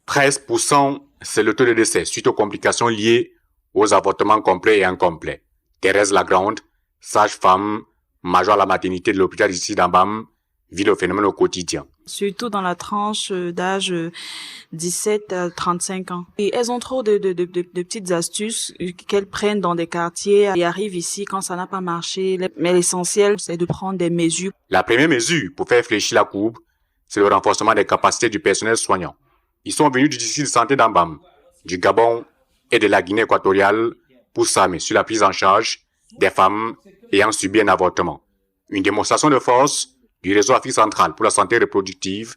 13%, c'est le taux de décès suite aux complications liées aux avortements complets et incomplets. Thérèse Lagrande, sage-femme, major à la maternité de l'hôpital ici d'Ambam, vit le phénomène au quotidien. Surtout dans la tranche d'âge 17 à 35 ans. Et elles ont trop de petites astuces qu'elles prennent dans des quartiers et arrivent ici quand ça n'a pas marché. Mais l'essentiel, c'est de prendre des mesures. La première mesure pour faire fléchir la courbe, c'est le renforcement des capacités du personnel soignant. Ils sont venus du district de santé d'Ambam, du Gabon et de la Guinée équatoriale pour s'armer sur la prise en charge des femmes ayant subi un avortement. Une démonstration de force du réseau Afrique centrale pour la santé reproductive,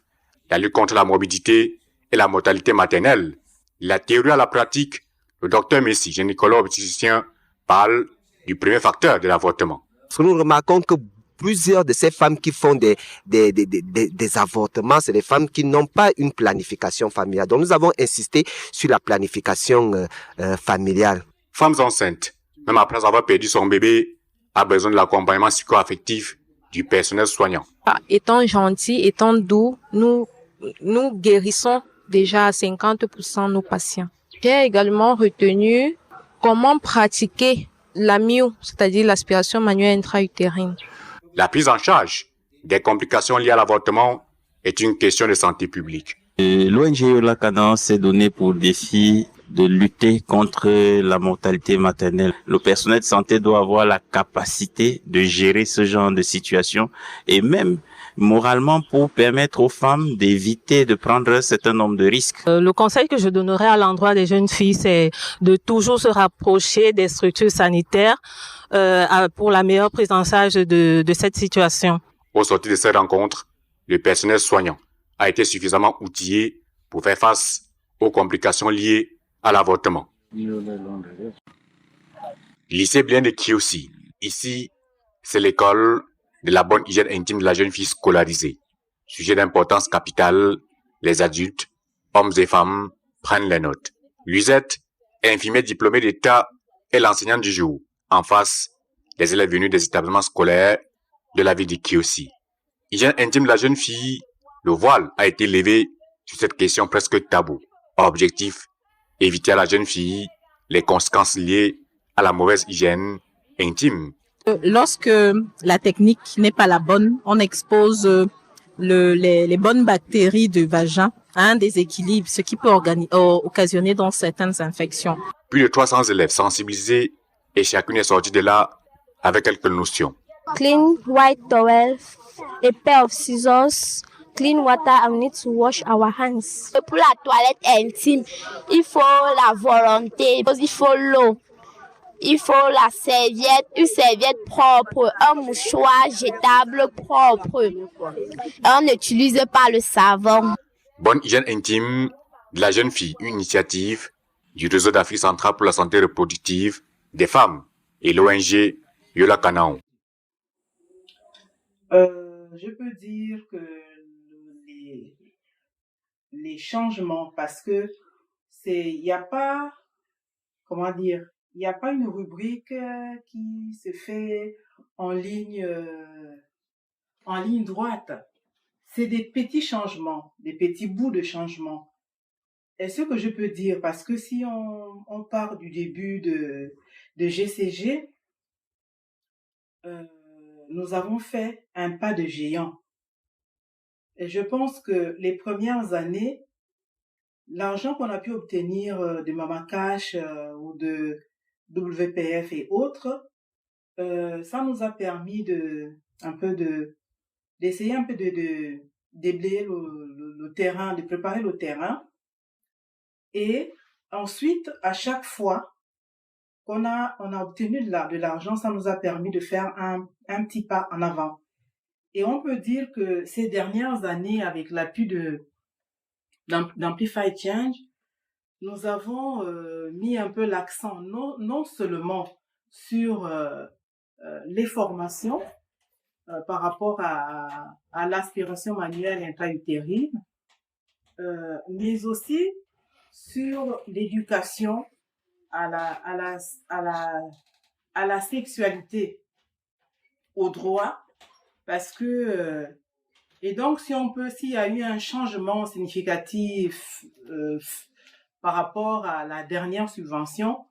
la lutte contre la morbidité et la mortalité maternelle. La théorie à la pratique, le docteur Messi, gynécologue obstétricien, parle du premier facteur de l'avortement. Nous remarquons que plusieurs de ces femmes qui font des avortements, c'est des femmes qui n'ont pas une planification familiale. Donc nous avons insisté sur la planification familiale. Femmes enceintes, même après avoir perdu son bébé, a besoin de l'accompagnement psycho-affectif du personnel soignant. Étant gentils, étant doux, nous guérissons déjà à 50% nos patients. J'ai également retenu comment pratiquer la MIO, c'est-à-dire l'aspiration manuelle intra-utérine. La prise en charge des complications liées à l'avortement est une question de santé publique. L'ONG Yola Canaan s'est donné pour défi de lutter contre la mortalité maternelle. Le personnel de santé doit avoir la capacité de gérer ce genre de situation et même moralement pour permettre aux femmes d'éviter de prendre un certain nombre de risques. Le conseil que je donnerais à l'endroit des jeunes filles, c'est de toujours se rapprocher des structures sanitaires pour la meilleure prise en charge de cette situation. Au sortir de cette rencontre, le personnel soignant a été suffisamment outillé pour faire face aux complications liées à l'avortement. Lycée Blaine de Kiossi. Ici, c'est l'école de la bonne hygiène intime de la jeune fille scolarisée. Sujet d'importance capitale, les adultes, hommes et femmes, prennent les notes. Luisette, infirmière diplômée d'État, est l'enseignante du jour. En face, les élèves venus des établissements scolaires de la ville de Kiossi. Hygiène intime de la jeune fille, le voile a été levé sur cette question presque taboue. Objectif, éviter à la jeune fille les conséquences liées à la mauvaise hygiène intime. Lorsque la technique n'est pas la bonne, on expose les bonnes bactéries du vagin à un déséquilibre, ce qui peut occasionner donc certaines infections. Plus de 300 élèves sensibilisés et chacune est sortie de là avec quelques notions. Clean white towel, a pair of scissors, clean water and we need to wash our hands. Pour la toilette intime, il faut la volonté, il faut l'eau, il faut la serviette, une serviette propre, un mouchoir jetable propre. On n'utilise pas le savon. Bonne hygiène intime de la jeune fille, une initiative du réseau d'Afrique centrale pour la santé reproductive des femmes et l'ONG Yola Canaan. Je peux dire que les changements, parce que il n'y a pas, il n'y a pas une rubrique qui se fait en ligne droite. C'est des petits changements, des petits bouts de changement. Et ce que je peux dire, parce que si on part du début de GCG, nous avons fait un pas de géant. Et je pense que les premières années, l'argent qu'on a pu obtenir de Mama Cash ou de WPF et autres, ça nous a permis d'essayer un peu de déblayer le terrain, de préparer le terrain. Et ensuite, à chaque fois qu'on a obtenu de l'argent, ça nous a permis de faire un petit pas en avant. Et on peut dire que ces dernières années, avec l'appui d'Amplify Change, nous avons mis un peu l'accent non seulement sur les formations par rapport à l'aspiration manuelle intra-utérine, mais aussi sur l'éducation à la sexualité, au droit, parce que Et donc, s'il y a eu un changement significatif par rapport à la dernière subvention,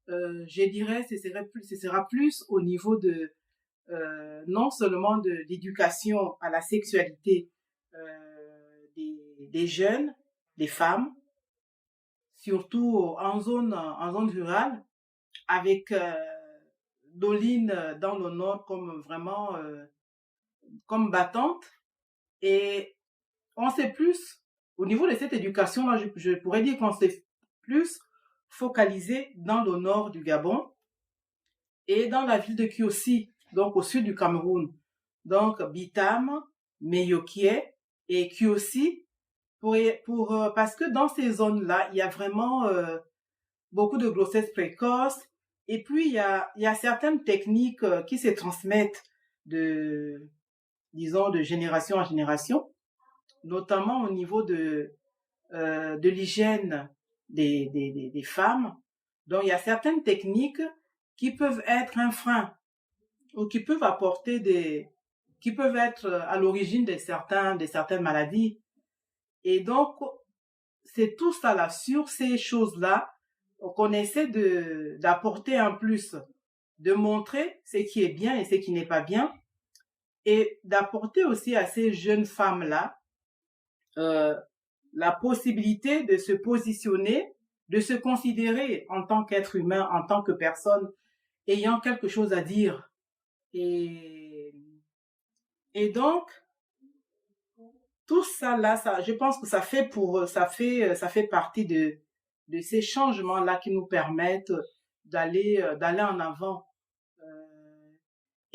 je dirais que ce sera plus au niveau de non seulement de l'éducation à la sexualité des jeunes, des femmes, surtout en zone rurale, avec Doline dans le nord comme vraiment comme battante. Et on sait plus, au niveau de cette éducation-là, je pourrais dire qu'on s'est plus focalisé dans le nord du Gabon et dans la ville de Kiossi, donc au sud du Cameroun. Donc, Bitam, Meyokie et Kiossi, parce que dans ces zones-là, il y a vraiment beaucoup de grossesses précoces. Et puis, il y a certaines techniques qui se transmettent disons, de génération en génération, notamment au niveau de l'hygiène des femmes. Donc, il y a certaines techniques qui peuvent être un frein ou qui peuvent qui peuvent être à l'origine de certaines maladies. Et donc, c'est tout ça là, sur ces choses-là, qu'on essaie d'apporter un plus, de montrer ce qui est bien et ce qui n'est pas bien, et d'apporter aussi à ces jeunes femmes-là la possibilité de se positionner, de se considérer en tant qu'être humain, en tant que personne ayant quelque chose à dire. Et donc, tout ça là, je pense que ça fait partie de ces changements-là qui nous permettent d'aller en avant.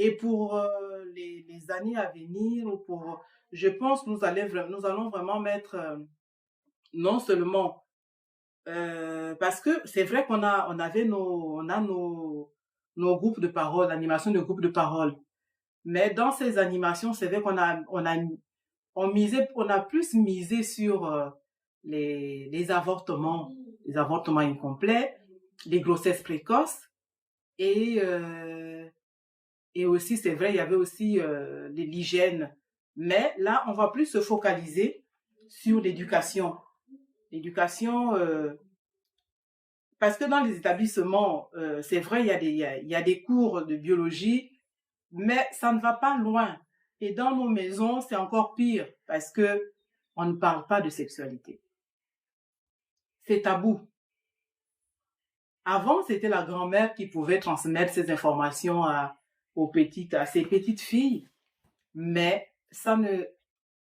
Et pour les années à venir, je pense que nous allons vraiment mettre non seulement parce que c'est vrai qu'on a nos groupes de parole, animation de groupes de parole, mais dans ces animations, c'est vrai qu'on a plus misé sur les avortements incomplets, les grossesses précoces et aussi, c'est vrai, il y avait aussi l'hygiène. Mais là, on va plus se focaliser sur l'éducation. L'éducation, parce que dans les établissements, c'est vrai, il y a des cours de biologie, mais ça ne va pas loin. Et dans nos maisons, c'est encore pire, parce que on ne parle pas de sexualité. C'est tabou. Avant, c'était la grand-mère qui pouvait transmettre ces informations à ses petites filles, mais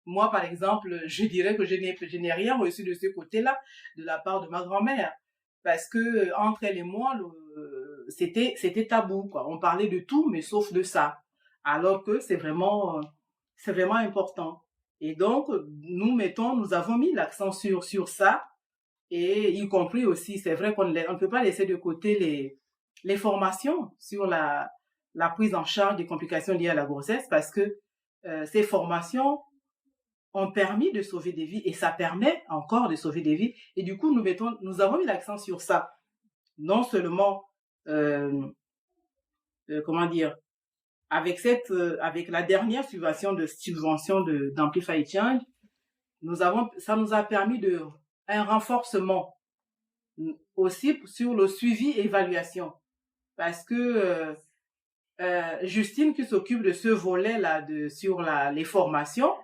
moi par exemple, je dirais que je n'ai rien reçu de ce côté-là de la part de ma grand-mère, parce que entre elle et moi, c'était tabou, quoi. On parlait de tout, mais sauf de ça, alors que c'est vraiment important. Et donc nous avons mis l'accent sur ça, et y compris aussi, c'est vrai qu'on ne peut pas laisser de côté les formations sur la prise en charge des complications liées à la grossesse, parce que ces formations ont permis de sauver des vies et ça permet encore de sauver des vies. Et du coup, nous avons mis l'accent sur ça. Non seulement, comment dire, avec la dernière subvention d'Amplify Change, ça nous a permis un renforcement aussi sur le suivi et évaluation. Parce que Justine, qui s'occupe de ce volet-là sur les formations,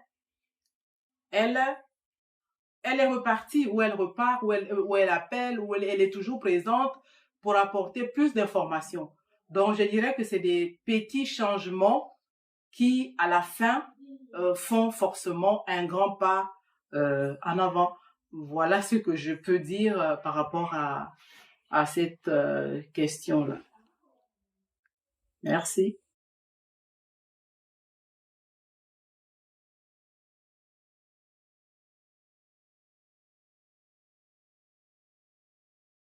elle est repartie, ou elle repart, ou elle appelle, ou elle est toujours présente pour apporter plus d'informations. Donc, je dirais que c'est des petits changements qui, à la fin, font forcément un grand pas en avant. Voilà ce que je peux dire par rapport à cette question-là. Merci.